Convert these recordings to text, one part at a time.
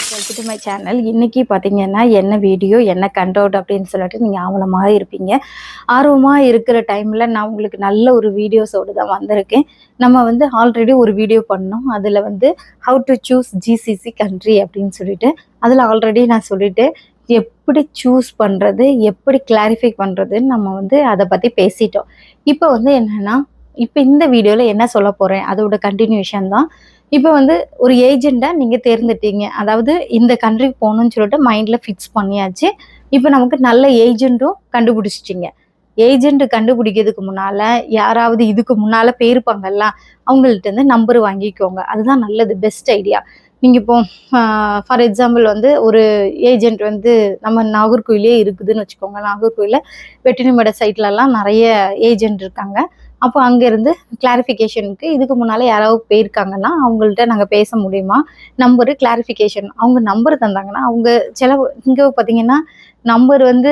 Welcome to my channel. இன்னைக்கு பார்த்தீங்கன்னா என்ன வீடியோ என்ன கண்டென்ட் அப்படின்னு சொல்லிட்டு நீங்கள் ஆவலமாக இருப்பீங்க. ஆர்வமாக இருக்கிற டைமில் நான் உங்களுக்கு நல்ல ஒரு வீடியோஸோடு தான் வந்திருக்கேன். நம்ம வந்து ஆல்ரெடி ஒரு வீடியோ பண்ணோம். அதில் வந்து how to choose GCC country அப்படின்னு சொல்லிட்டு அதில் ஆல்ரெடி நான் சொல்லிட்டு எப்படி சூஸ் பண்ணுறது, எப்படி கிளாரிஃபை பண்ணுறதுன்னு நம்ம வந்து அதை பற்றி பேசிட்டோம். இப்போ வந்து என்னென்னா, இப்போ இந்த வீடியோவில் என்ன சொல்ல போகிறேன் அதோட கண்டினியூஷன் தான். இப்போ வந்து ஒரு ஏஜெண்டா நீங்க தேர்ந்தெடுத்தீங்க. அதாவது இந்த கண்ட்ரிக்கு போகணும்னு சொல்லிட்டு மைண்ட்ல ஃபிக்ஸ் பண்ணியாச்சு. இப்போ நமக்கு நல்ல ஏஜென்ட்டும் கண்டுபிடிச்சிட்டீங்க. ஏஜெண்ட் கண்டுபிடிக்கிறதுக்கு முன்னால யாராவது இதுக்கு முன்னால போயிருப்பாங்கல்ல, அவங்கள்ட்ட இருந்து நம்பர் வாங்கிக்கோங்க. அதுதான் நல்லது, பெஸ்ட் ஐடியா. நீங்க இப்போ ஃபார் எக்ஸாம்பிள் வந்து ஒரு ஏஜென்ட் வந்து நம்ம நாகர்கோயிலே இருக்குதுன்னு வச்சுக்கோங்க. நாகர்கோயில வெட்டினமேடு சைட்லலாம் நிறைய ஏஜென்ட் இருக்காங்க. அப்போ அங்கேருந்து கிளாரிஃபிகேஷனுக்கு இதுக்கு முன்னால் யாராவது போயிருக்காங்கன்னா அவங்கள்ட்ட நாங்கள் பேச முடியுமா, நம்பரு கிளாரிஃபிகேஷன் அவங்க நம்பர் தந்தாங்கன்னா அவங்க சில இங்கே பார்த்தீங்கன்னா நம்பர் வந்து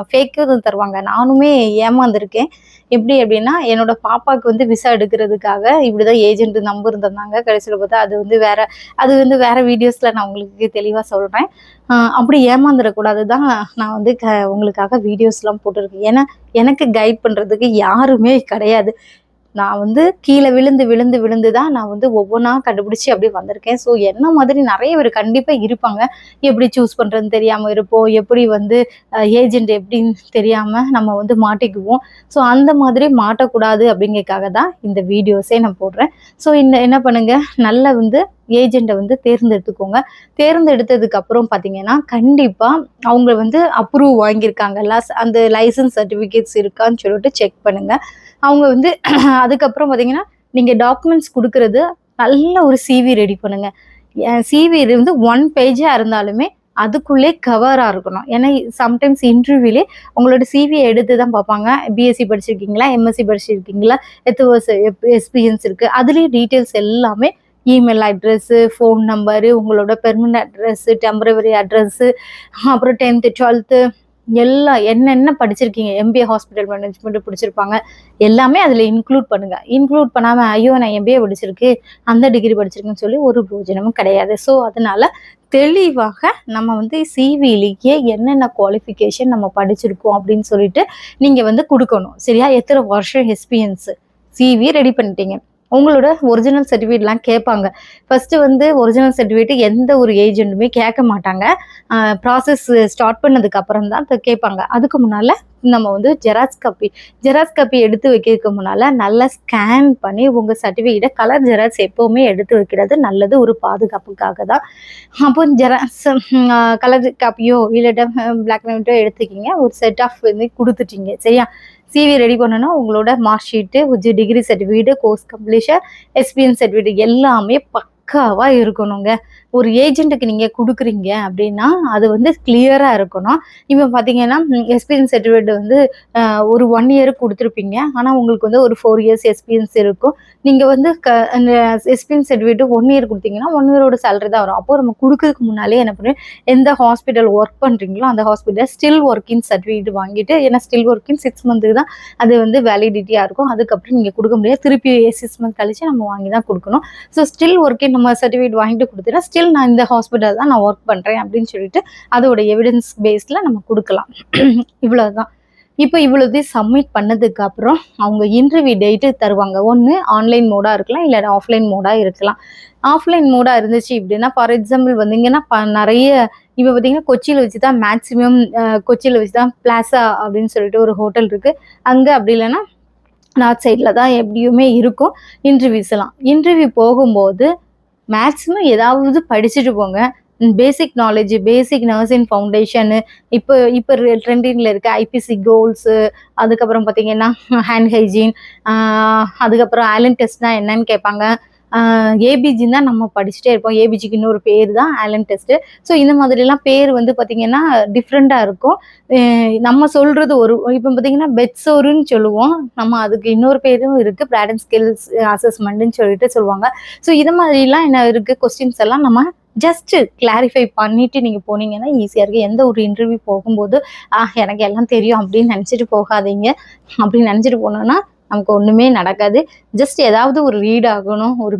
ஃபேக்கு தருவாங்க. நானுமே ஏமாந்துருக்கேன். எப்படி அப்படின்னா, என்னோட பாப்பாவுக்கு வந்து விசா எடுக்கிறதுக்காக இப்படிதான் ஏஜென்ட் நம்பர் தந்தாங்க. கடைசியில் பார்த்தா அது வந்து வேற வீடியோஸில் நான் உங்களுக்கு தெளிவாக சொல்கிறேன். அப்படி ஏமாந்துடக்கூடாது தான் நான் வந்து உங்களுக்காக வீடியோஸ்லாம் போட்டிருக்கேன். ஏன்னா எனக்கு கைட் பண்ணுறதுக்கு யாருமே கிடையாது. நான் வந்து கீழே விழுந்து தான் நான் வந்து ஒவ்வொன்றா கண்டுபிடிச்சி அப்படியே வந்திருக்கேன். ஸோ என்ன மாதிரி நிறைய பேர் கண்டிப்பாக இருப்பாங்க. எப்படி சூஸ் பண்ணுறதுன்னு தெரியாமல் இருப்போம், எப்படி வந்து ஏஜென்ட் எப்படின்னு தெரியாமல் நம்ம வந்து மாட்டிக்குவோம். ஸோ அந்த மாதிரி மாட்டக்கூடாது அப்படிங்கிறதுக்காக தான் இந்த வீடியோஸே நான் போடுறேன். ஸோ என்ன பண்ணுங்கள், நல்லா வந்து ஏஜெண்ட்டை வந்து தேர்ந்தெடுத்துக்கோங்க. தேர்ந்தெடுத்ததுக்கு அப்புறம் பார்த்தீங்கன்னா கண்டிப்பாக அவங்க வந்து அப்ரூவ் வாங்கியிருக்காங்கல்ல, அந்த லைசன்ஸ் சர்டிஃபிகேட்ஸ் இருக்கான்னு சொல்லிட்டு செக் பண்ணுங்கள். அவங்க வந்து அதுக்கப்புறம் பார்த்தீங்கன்னா நீங்கள் டாக்குமெண்ட்ஸ் கொடுக்கறது நல்ல ஒரு சிவி ரெடி பண்ணுங்கள். சிவி வந்து 1 பேஜாக இருந்தாலுமே அதுக்குள்ளே கவராக இருக்கணும். ஏன்னா சம்டைம்ஸ் இன்டர்வியூலே உங்களோட சிவியை எடுத்து தான் பார்ப்பாங்க. பிஎஸ்சி படிச்சிருக்கீங்களா, எம்எஸ்சி படிச்சிருக்கீங்களா, எத்தனை வருஷம் எக்ஸ்பீரியன்ஸ் இருக்குது, அதுலேயே டீட்டெயில்ஸ் எல்லாமே இமெயில் அட்ரெஸ்ஸு, ஃபோன் நம்பரு, உங்களோட பெர்மனன்ட் அட்ரெஸ்ஸு, டெம்பரவரி அட்ரெஸ்ஸு, அப்புறம் 10th 12th எல்லாம் என்னென்ன படிச்சிருக்கீங்க, எம்பிஏ ஹாஸ்பிட்டல் மேனேஜ்மெண்ட் படிச்சிருப்பாங்க, எல்லாமே அதில் இன்க்ளூட் பண்ணுங்கள். இன்க்ளூட் பண்ணாமல் ஐயோ நான் எம்பிஏ படிச்சிருக்கு, அந்த டிகிரி படிச்சிருக்குன்னு சொல்லி ஒரு பிரயோஜனமும் கிடையாது. ஸோ அதனால தெளிவாக நம்ம வந்து சிவிலேயே என்னென்ன குவாலிஃபிகேஷன் நம்ம படிச்சிருக்கோம் அப்படின்னு சொல்லிட்டு நீங்கள் வந்து கொடுக்கணும். சரியா? எத்தனை வருஷம் எக்ஸ்பீரியன்ஸு, சிவி ரெடி பண்ணிட்டீங்க. உங்களோட ஒரிஜினல் சர்டிஃபிகேட்லாம் கேட்பாங்க. ஃபஸ்ட்டு வந்து ஒரிஜினல் சர்டிஃபிகேட் எந்த ஒரு ஏஜென்ட்டுமே கேட்க மாட்டாங்க. ப்ராசஸ் ஸ்டார்ட் பண்ணதுக்கு அப்புறம் தான் கேட்பாங்க. அதுக்கு முன்னால் நம்ம வந்து ஜெராக்ஸ் காப்பி எடுத்து வைக்கிறதுக்கு முன்னால் நல்லா ஸ்கேன் பண்ணி உங்கள் சர்டிஃபிகேட்டை கலர் ஜெராக்ஸ் எப்போவுமே எடுத்து வைக்கிறது நல்லது, ஒரு பாதுகாப்புக்காக தான். அப்போ ஜெராக்ஸ் கலர் காப்பியோ இல்லாட்ட பிளாக் அண்ட் ஒயிட்டோ எடுத்துக்கிங்க. ஒரு செட் ஆஃப் வந்து கொடுத்துட்டீங்க. சரியா? சிவி ரெடி பண்ணணும். உங்களோட mark sheet, degree certificate, course completion, experience certificate எல்லாமே பக்காவாக இருக்கணுங்க. ஒரு ஏஜென்ட்டுக்கு நீங்கள் கொடுக்குறீங்க அப்படின்னா அது வந்து கிளியராக இருக்கணும். இப்போ பார்த்தீங்கன்னா எக்ஸ்பீரியன்ஸ் சர்டிஃபிகேட் வந்து ஒரு 1 இயர் கொடுத்துருப்பீங்க. ஆனால் உங்களுக்கு வந்து ஒரு 4 இயர்ஸ் எக்ஸ்பீரியன்ஸ் இருக்கும். நீங்கள் வந்து அந்த எக்ஸ்பீரியன்ஸ் சர்டிஃபிகேட் 1 இயர் கொடுத்தீங்கன்னா 1 இயரோட சேலரி தான் வரும். அப்போது நம்ம கொடுக்கறதுக்கு முன்னாலே என்ன பண்ணுறேன், எந்த ஹாஸ்பிட்டல் ஒர்க் பண்ணுறீங்களோ அந்த ஹாஸ்பிட்டல் ஸ்டில் ஒர்க்கிங் சர்டிஃபிகேட் வாங்கிட்டு, ஏன்னா ஸ்டில் ஒர்க்கிங் 6 மந்த்துக்கு தான் அது வந்து வேலிடிட்டியாக இருக்கும். அதுக்கப்புறம் நீங்கள் கொடுக்க முடியாது. திருப்பி 6 மந்த் கழிச்சு நம்ம வாங்கி தான் கொடுக்கணும். ஸோ ஸ்டில் ஒர்க்கிங் நம்ம சர்டிஃபிகேட் வாங்கிட்டு கொடுத்தீங்கன்னா ஸ்டில் நான் இந்த ஹாஸ்பிட்டல் தான் நான் ஒர்க் பண்ணுறேன் அப்படின்னு சொல்லிட்டு அதோட எவிடன்ஸ் பேஸில் நம்ம கொடுக்கலாம். இவ்வளோதான். இப்போ இவ்வளோதையும் சப்மிட் பண்ணதுக்கு அப்புறம் அவங்க இன்டர்வியூ டேட்டு தருவாங்க. ஒன்று ஆன்லைன் மோடாக இருக்கலாம், இல்லை ஆஃப்லைன் மோடாக இருக்கலாம். ஆஃப்லைன் மோடாக இருந்துச்சு அப்படின்னா, ஃபார் எக்ஸாம்பிள் வந்தீங்கன்னா நிறைய இப்போ பார்த்தீங்கன்னா கொச்சியில் வச்சு தான் மேக்ஸிமம், கொச்சியில் வச்சு தான் பிளாசா அப்படின்னு சொல்லிட்டு ஒரு ஹோட்டல் இருக்குது. அங்கே அப்படி இல்லைன்னா நார்த் சைடில் தான் எப்படியுமே இருக்கும் இன்டர்வியூஸ் எல்லாம். இன்டர்வியூ போகும்போது மேக்ஸிமம் ஏதாவது படிச்சுட்டு போங்க. பேசிக் நாலேஜ், பேசிக் நர்சிங் ஃபவுண்டேஷனு, இப்போ ட்ரெண்டிங்கில் இருக்க ஐபிசி கோல்ஸு, அதுக்கப்புறம் பார்த்தீங்கன்னா ஹேண்ட் ஹைஜீன், அதுக்கப்புறம் ஆலன் டெஸ்ட்னா என்னன்னு கேட்பாங்க. ஏபிஜின்னு தான் நம்ம படிச்சுட்டே இருப்போம். ஏபிஜிக்கு இன்னொரு பேர் தான் ஆலன் டெஸ்ட்டு. ஸோ இந்த மாதிரிலாம் பேர் வந்து பார்த்திங்கன்னா டிஃப்ரெண்ட்டாக இருக்கும். நம்ம சொல்கிறது இப்போ பார்த்திங்கன்னா பெட்சோருன்னு சொல்லுவோம். நம்ம அதுக்கு இன்னொரு பேரும் இருக்குது, பிராடன் ஸ்கில்ஸ் அசஸ்மெண்ட்டுன்னு சொல்லிட்டு சொல்லுவாங்க. ஸோ இது மாதிரிலாம் என்ன இருக்குது, கொஸ்டின்ஸ் எல்லாம் நம்ம ஜஸ்ட்டு கிளாரிஃபை பண்ணிவிட்டு நீங்கள் போனீங்கன்னா ஈஸியாக இருக்குது. எந்த ஒரு இன்டர்வியூ போகும்போது எனக்கு எல்லாம் தெரியும் அப்படின்னு நினச்சிட்டு போகாதீங்க. அப்படி நினச்சிட்டு போனோன்னா நமக்கு ஒன்றுமே நடக்காது. ஜஸ்ட் ஏதாவது ஒரு ரீட் ஆகணும், ஒரு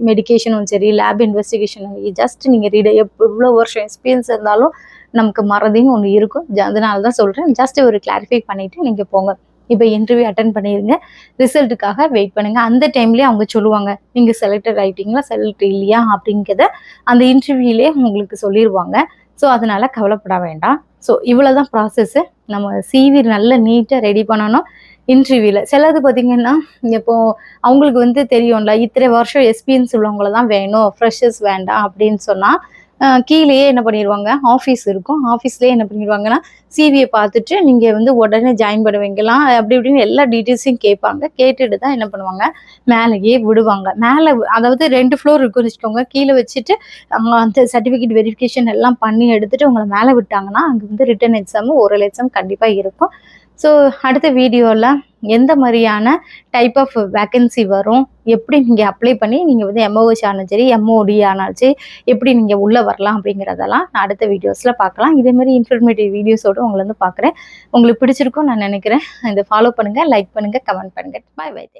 மெடிக்கேஷனும் சரி, லேப் இன்வெஸ்டிகேஷனும் ஜஸ்ட் நீங்கள் ரீட் எவ்வளோ வருஷம் எக்ஸ்பீரியன்ஸ் இருந்தாலும் நமக்கு மறதின்னு ஒன்று இருக்கும். அதனால தான் சொல்கிறேன், ஜஸ்ட் ஒரு கிளாரிஃபை பண்ணிவிட்டு நீங்கள் போங்க. இப்போ இன்டர்வியூ அட்டன் பண்ணிடுங்க, ரிசல்ட்டுக்காக வெயிட் பண்ணுங்கள். அந்த டைம்லேயே அவங்க சொல்லுவாங்க நீங்கள் செலக்டட் ஆகிட்டீங்களா செலக்ட் இல்லையா அப்படிங்கிறத அந்த இன்டர்வியூலேயே உங்களுக்கு சொல்லிடுவாங்க. ஸோ அதனால் கவலைப்பட வேண்டாம். ஸோ இவ்வளோ தான் ப்ராசஸ்ஸு. நம்ம சிவி நல்ல நீட்டாக ரெடி பண்ணணும். இன்டர்வியூவில் சிலது பார்த்திங்கன்னா இப்போது அவங்களுக்கு வந்து தெரியும்ல, இத்தனை வருஷம் எக்ஸ்பீரியன்ஸ் உள்ளவங்கள தான் வேணும், ஃப்ரெஷர்ஸ் வேண்டாம் அப்படின்னு சொன்னால் கீழேயே என்ன பண்ணிடுவாங்க, ஆஃபீஸ் இருக்கும், ஆஃபீஸ்லேயே என்ன பண்ணிடுவாங்கன்னா சிவியை பார்த்துட்டு நீங்கள் வந்து உடனே ஜாயின் பண்ணுவீங்களாம் அப்படி இப்படின்னு எல்லா டீட்டெயில்ஸையும் கேட்பாங்க. கேட்டுட்டு தான் என்ன பண்ணுவாங்க, மேலேயே விடுவாங்க. மேலே அதாவது 2 ஃப்ளோர் இருக்குன்னு வச்சுக்கோங்க, கீழே வச்சுட்டு அந்த சர்டிஃபிகேட் வெரிஃபிகேஷன் எல்லாம் பண்ணி எடுத்துகிட்டு உங்களை மேலே விட்டாங்கன்னா அங்கே வந்து ரிட்டன் எக்ஸாமு ஓரல் எக்ஸாம் கண்டிப்பாக இருக்கும். ஸோ அடுத்த வீடியோவில் எந்த மாதிரியான டைப் ஆஃப் வேக்கன்சி வரும், எப்படி நீங்கள் அப்ளை பண்ணி நீங்கள் வந்து எம்ஓஹெச் ஆனாலும் சரி, எம்ஓடி ஆனாலும் சரி, எப்படி நீங்கள் உள்ளே வரலாம் அப்படிங்கிறதெல்லாம் நான் அடுத்த வீடியோஸில் பார்க்கலாம். இதேமாதிரி இன்ஃபர்மேட்டிவ் வீடியோஸோடு உங்களை வந்து பார்க்குறேன். உங்களுக்கு பிடிச்சிருக்கும் நான் நினைக்கிறேன். இதை ஃபாலோ பண்ணுங்கள், லைக் பண்ணுங்கள், கமெண்ட் பண்ணுங்கள். பாய் பாய்.